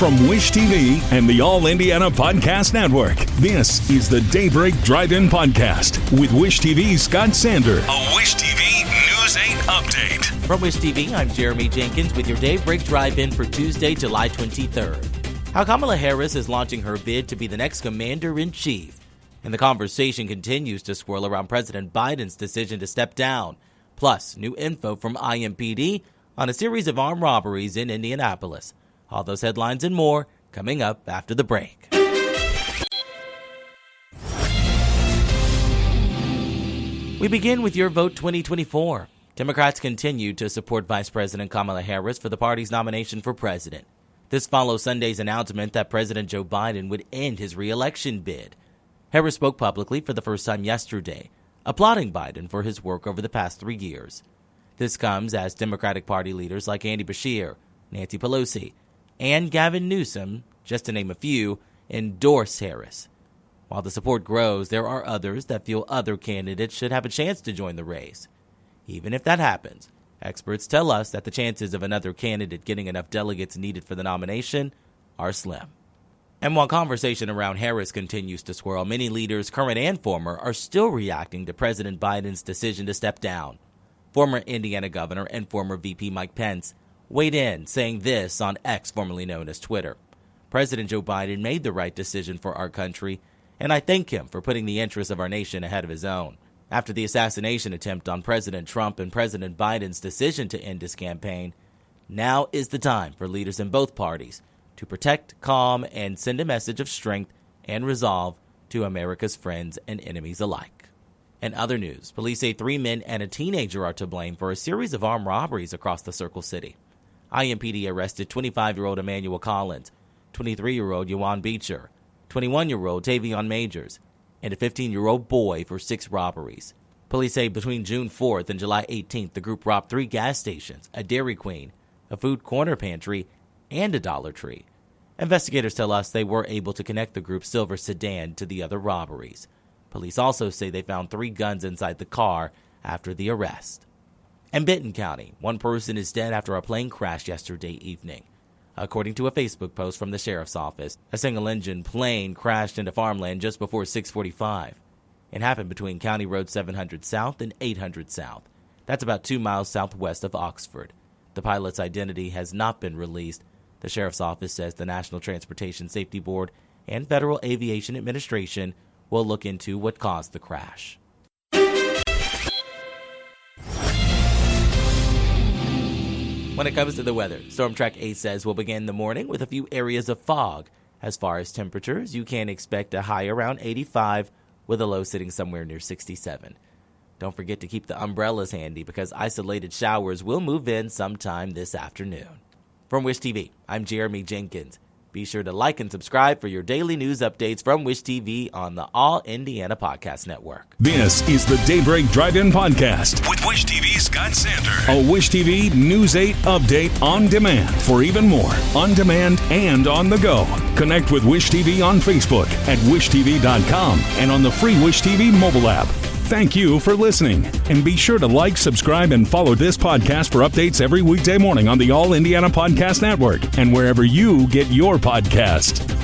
From Wish TV and the All Indiana Podcast Network, this is the Daybreak Drive-In Podcast with Wish TV's Scott Sander. A Wish TV News 8 update. From Wish TV, I'm Jeremy Jenkins with your Daybreak Drive-In for Tuesday, July 23rd. How Kamala Harris is launching her bid to be the next commander-in-chief. And the conversation continues to swirl around President Biden's decision to step down. Plus, new info from IMPD on a series of armed robberies in Indianapolis. All those headlines and more coming up after the break. We begin with Your Vote 2024. Democrats continue to support Vice President Kamala Harris for the party's nomination for president. This follows Sunday's announcement that President Joe Biden would end his re-election bid. Harris spoke publicly for the first time yesterday, applauding Biden for his work over the past 3 years. This comes as Democratic Party leaders like Andy Beshear, Nancy Pelosi, and Gavin Newsom, just to name a few, endorse Harris. While the support grows, there are others that feel other candidates should have a chance to join the race. Even if that happens, experts tell us that the chances of another candidate getting enough delegates needed for the nomination are slim. And while conversation around Harris continues to swirl, many leaders, current and former, are still reacting to President Biden's decision to step down. Former Indiana Governor and former VP Mike Pence weighed in, saying this on X, formerly known as Twitter. President Joe Biden made the right decision for our country, and I thank him for putting the interests of our nation ahead of his own. After the assassination attempt on President Trump and President Biden's decision to end his campaign, now is the time for leaders in both parties to protect, calm, and send a message of strength and resolve to America's friends and enemies alike. In other news, police say 3 men and a teenager are to blame for a series of armed robberies across the Circle City. IMPD arrested 25-year-old Emmanuel Collins, 23-year-old Yuan Beecher, 21-year-old Tavion Majors, and a 15-year-old boy for 6 robberies. Police say between June 4th and July 18th, the group robbed 3 gas stations, a Dairy Queen, a food corner pantry, and a Dollar Tree. Investigators tell us they were able to connect the group's silver sedan to the other robberies. Police also say they found 3 guns inside the car after the arrest. In Benton County, 1 person is dead after a plane crash yesterday evening. According to a Facebook post from the sheriff's office, a single-engine plane crashed into farmland just before 6:45. It happened between County Road 700 South and 800 South. That's about 2 miles southwest of Oxford. The pilot's identity has not been released. The sheriff's office says the National Transportation Safety Board and Federal Aviation Administration will look into what caused the crash. When it comes to the weather, Storm Track 8 says we'll begin the morning with a few areas of fog. As far as temperatures, you can expect a high around 85 with a low sitting somewhere near 67. Don't forget to keep the umbrellas handy because isolated showers will move in sometime this afternoon. From Wish TV, I'm Jeremy Jenkins. Be sure to like and subscribe for your daily news updates from Wish TV on the All Indiana Podcast Network. This is the Daybreak Drive-In Podcast with Wish TV's Scott Sander. A Wish TV News 8 update on demand for even more on demand and on the go. Connect with Wish TV on Facebook at wishtv.com and on the free Wish TV mobile app. Thank you for listening, and be sure to like, subscribe, and follow this podcast for updates every weekday morning on the All Indiana Podcast Network and wherever you get your podcast.